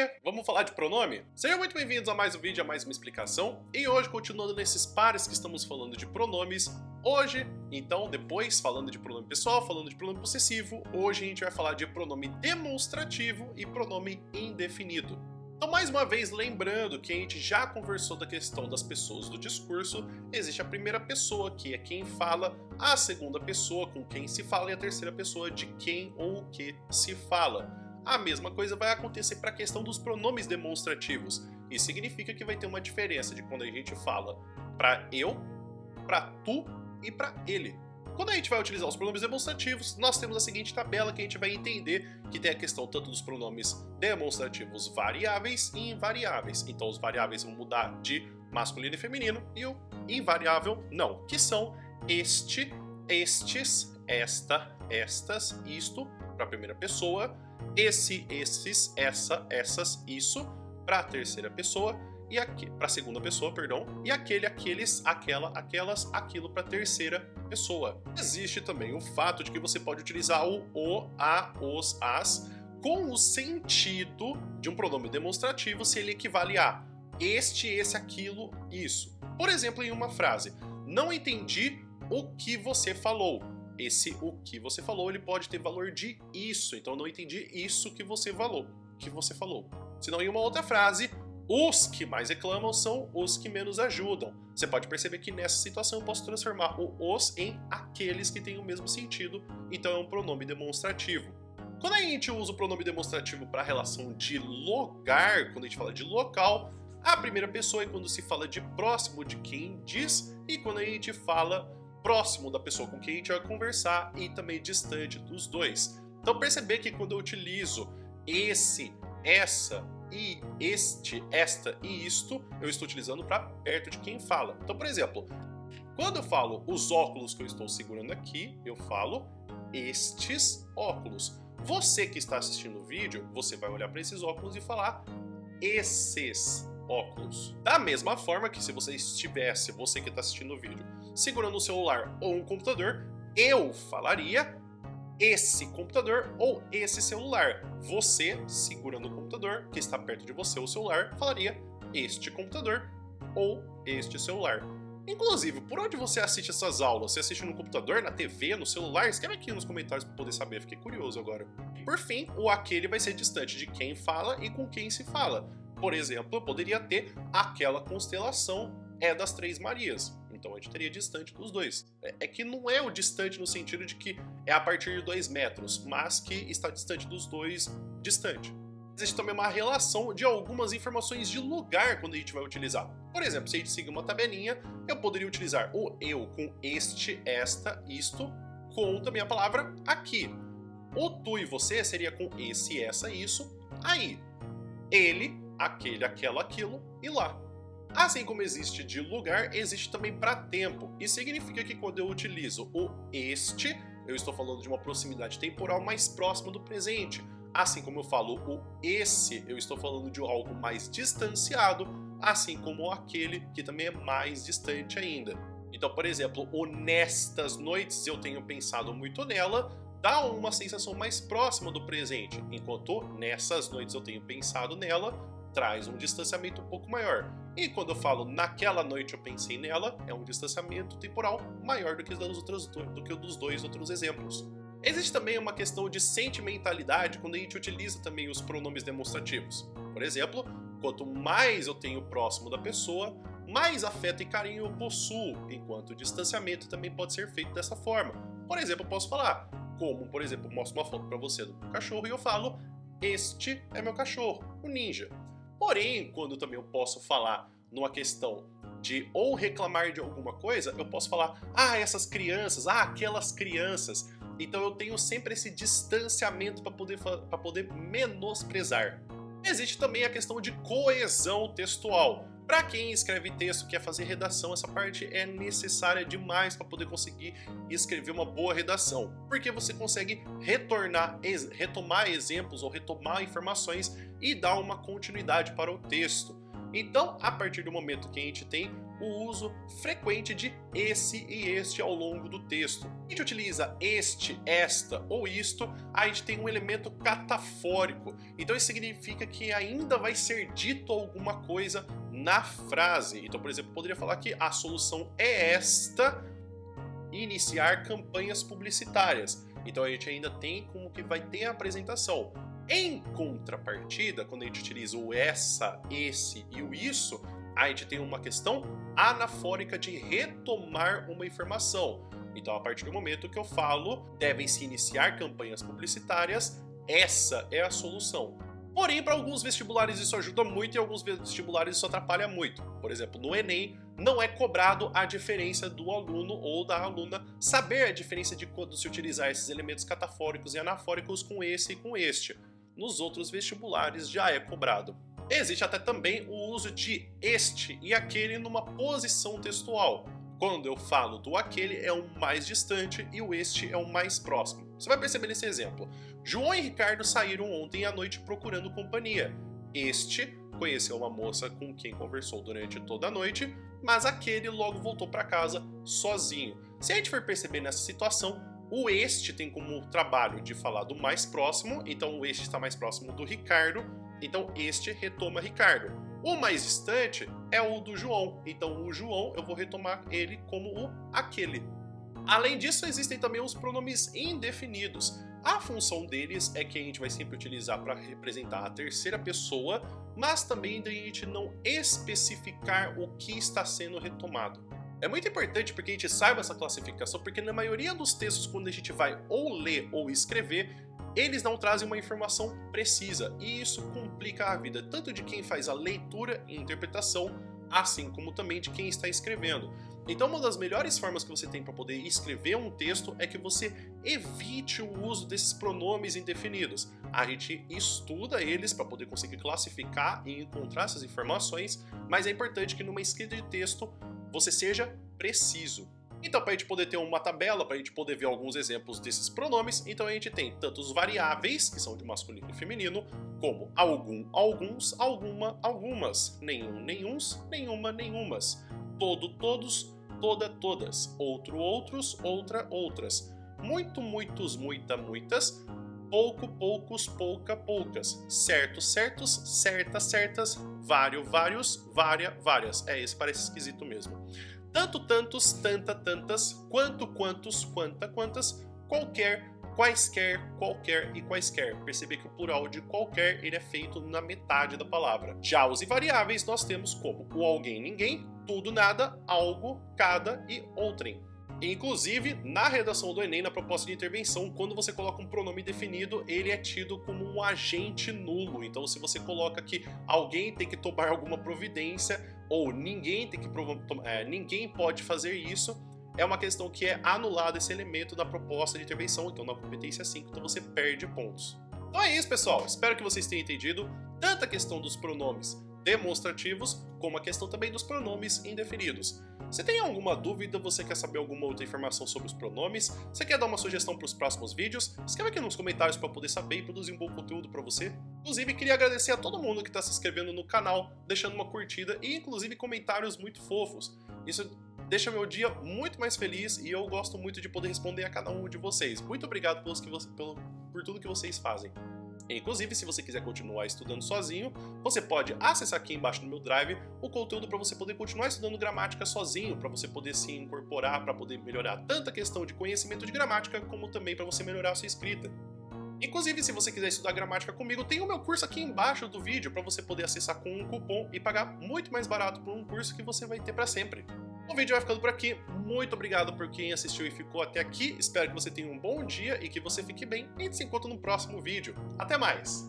Oiê, vamos falar de pronome? Sejam muito bem-vindos a mais um vídeo, a mais uma explicação. E hoje, continuando nesses pares que estamos falando de pronomes, hoje, então, depois falando de pronome pessoal, falando de pronome possessivo, hoje a gente vai falar de pronome demonstrativo e pronome indefinido. Então, mais uma vez, lembrando que a gente já conversou da questão das pessoas do discurso, existe a primeira pessoa, que é quem fala, a segunda pessoa, com quem se fala, e a terceira pessoa, de quem ou o que se fala. A mesma coisa vai acontecer para a questão dos pronomes demonstrativos. Isso significa que vai ter uma diferença de quando a gente fala para eu, para tu e para ele. Quando a gente vai utilizar os pronomes demonstrativos, nós temos a seguinte tabela que a gente vai entender que tem a questão tanto dos pronomes demonstrativos variáveis e invariáveis. Então os variáveis vão mudar de masculino e feminino e o invariável não, que são este, estes, esta, estas, isto para a primeira pessoa, esse, esses, essa, essas, isso para a terceira pessoa e para a segunda pessoa, perdão, e aquele, aqueles, aquela, aquelas, aquilo para a terceira pessoa. Existe também o fato de que você pode utilizar o, a, os, as com o sentido de um pronome demonstrativo se ele equivale a este, esse, aquilo, isso. Por exemplo, em uma frase, não entendi o que você falou. Esse o que você falou, ele pode ter valor de isso, então eu não entendi isso que você falou. Senão, em uma outra frase, os que mais reclamam são os que menos ajudam. Você pode perceber que nessa situação eu posso transformar o os em aqueles que têm o mesmo sentido, então é um pronome demonstrativo. Quando a gente usa o pronome demonstrativo para a relação de lugar, quando a gente fala de local, a primeira pessoa é quando se fala de próximo de quem diz, e quando a gente fala próximo da pessoa com quem a gente vai conversar e também distante dos dois. Então perceber que quando eu utilizo esse, essa e este, esta e isto, eu estou utilizando para perto de quem fala. Então, por exemplo, quando eu falo os óculos que eu estou segurando aqui, eu falo estes óculos. Você que está assistindo o vídeo, você vai olhar para esses óculos e falar esses óculos. Da mesma forma que se você estivesse, você que está assistindo o vídeo, segurando um celular ou um computador, eu falaria esse computador ou esse celular. Você, segurando o computador, que está perto de você, o celular, falaria este computador ou este celular. Inclusive, por onde você assiste essas aulas? Você assiste no computador, na TV, no celular? Escreve aqui nos comentários para poder saber, fiquei curioso agora. Por fim, o aquele vai ser distante de quem fala e com quem se fala. Por exemplo, eu poderia ter aquela constelação é das Três Marias. Então a gente teria distante dos dois. É que não é o distante no sentido de que é a partir de 2 metros, mas que está distante dos dois, distante. Existe também uma relação de algumas informações de lugar quando a gente vai utilizar. Por exemplo, se a gente seguir uma tabelinha, eu poderia utilizar o eu com este, esta, isto, com também a palavra aqui. O tu e você seria com esse, essa, isso, aí. Ele, aquele, aquela, aquilo e lá. Assim como existe de lugar, existe também para tempo. Isso significa que quando eu utilizo o este, eu estou falando de uma proximidade temporal mais próxima do presente. Assim como eu falo o esse, eu estou falando de algo mais distanciado, assim como o aquele, que também é mais distante ainda. Então, por exemplo, o nestas noites eu tenho pensado muito nela, dá uma sensação mais próxima do presente, enquanto nessas noites eu tenho pensado nela, traz um distanciamento um pouco maior. E quando eu falo naquela noite eu pensei nela, é um distanciamento temporal maior do que o dos dois outros exemplos. Existe também uma questão de sentimentalidade quando a gente utiliza também os pronomes demonstrativos. Por exemplo, quanto mais eu tenho próximo da pessoa, mais afeto e carinho eu possuo, enquanto o distanciamento também pode ser feito dessa forma. Por exemplo, eu posso falar, como, por exemplo, eu mostro uma foto para você do meu cachorro e eu falo, este é meu cachorro, o Ninja. Porém, quando também eu posso falar numa questão de ou reclamar de alguma coisa, eu posso falar, essas crianças, aquelas crianças. Então eu tenho sempre esse distanciamento para poder menosprezar. Existe também a questão de coesão textual. Para quem escreve texto, quer fazer redação, essa parte é necessária demais para poder conseguir escrever uma boa redação. Porque você consegue retomar exemplos ou retomar informações e dar uma continuidade para o texto. Então, a partir do momento que a gente tem o uso frequente de esse e este ao longo do texto. A gente utiliza este, esta ou isto, a gente tem um elemento catafórico. Então isso significa que ainda vai ser dito alguma coisa na frase. Então, por exemplo, eu poderia falar que a solução é esta, iniciar campanhas publicitárias. Então a gente ainda tem como que vai ter a apresentação. Em contrapartida, quando a gente utiliza o essa, esse e o isso, a gente tem uma questão anafórica de retomar uma informação. Então, a partir do momento que eu falo, devem se iniciar campanhas publicitárias, essa é a solução. Porém, para alguns vestibulares isso ajuda muito e alguns vestibulares isso atrapalha muito. Por exemplo, no Enem, não é cobrado a diferença do aluno ou da aluna saber a diferença de quando se utilizar esses elementos catafóricos e anafóricos com esse e com este. Nos outros vestibulares já é cobrado. Existe até também o uso de este e aquele numa posição textual. Quando eu falo do aquele é o mais distante e o este é o mais próximo. Você vai perceber nesse exemplo. João e Ricardo saíram ontem à noite procurando companhia. Este conheceu uma moça com quem conversou durante toda a noite, mas aquele logo voltou para casa sozinho. Se a gente for perceber nessa situação, o este tem como trabalho de falar do mais próximo, então o este está mais próximo do Ricardo, então este retoma Ricardo. O mais distante é o do João, então o João eu vou retomar ele como o aquele. Além disso, existem também os pronomes indefinidos. A função deles é que a gente vai sempre utilizar para representar a terceira pessoa, mas também da gente não especificar o que está sendo retomado. É muito importante porque a gente saiba essa classificação, porque na maioria dos textos, quando a gente vai ou ler ou escrever, eles não trazem uma informação precisa, e isso complica a vida, tanto de quem faz a leitura e interpretação, assim como também de quem está escrevendo. Então uma das melhores formas que você tem para poder escrever um texto é que você evite o uso desses pronomes indefinidos. A gente estuda eles para poder conseguir classificar e encontrar essas informações, mas é importante que numa escrita de texto você seja preciso. Então, para a gente poder ter uma tabela, para a gente poder ver alguns exemplos desses pronomes, então a gente tem tanto os variáveis, que são de masculino e feminino, como algum, alguns, alguma, algumas, nenhum, nenhuns, nenhuma, nenhumas, todo, todos, toda, todas, outro, outros, outra, outras, muito, muitos, muita, muitas, pouco, poucos, pouca, poucas, certo, certos, certas, certas, vário, vários, vária, várias. Esse parece esquisito mesmo. Tanto, tantos, tanta, tantas, quanto, quantos, quanta, quantas, qualquer, quaisquer, qualquer e quaisquer. Perceber que o plural de qualquer ele é feito na metade da palavra. Já os invariáveis nós temos como o alguém, ninguém, tudo, nada, algo, cada e outrem. Inclusive, na redação do Enem, na proposta de intervenção, quando você coloca um pronome definido, ele é tido como um agente nulo. Então, se você coloca que alguém tem que tomar alguma providência, ou ninguém tem que ninguém pode fazer isso, é uma questão que é anulado esse elemento na proposta de intervenção, então na competência 5, então você perde pontos. Então é isso, pessoal. Espero que vocês tenham entendido tanto a questão dos pronomes demonstrativos, como a questão também dos pronomes indefinidos. Se tem alguma dúvida, você quer saber alguma outra informação sobre os pronomes, você quer dar uma sugestão para os próximos vídeos, escreve aqui nos comentários para poder saber e produzir um bom conteúdo para você. Inclusive, queria agradecer a todo mundo que está se inscrevendo no canal, deixando uma curtida e inclusive comentários muito fofos. Isso deixa meu dia muito mais feliz e eu gosto muito de poder responder a cada um de vocês. Muito obrigado por tudo que vocês fazem. Inclusive, se você quiser continuar estudando sozinho, você pode acessar aqui embaixo no meu Drive o conteúdo para você poder continuar estudando gramática sozinho, para você poder se incorporar, para poder melhorar tanto a questão de conhecimento de gramática, como também para você melhorar a sua escrita. Inclusive, se você quiser estudar gramática comigo, tem o meu curso aqui embaixo do vídeo para você poder acessar com um cupom e pagar muito mais barato por um curso que você vai ter para sempre. O vídeo vai ficando por aqui. Muito obrigado por quem assistiu e ficou até aqui. Espero que você tenha um bom dia e que você fique bem. E a gente se encontra no próximo vídeo. Até mais!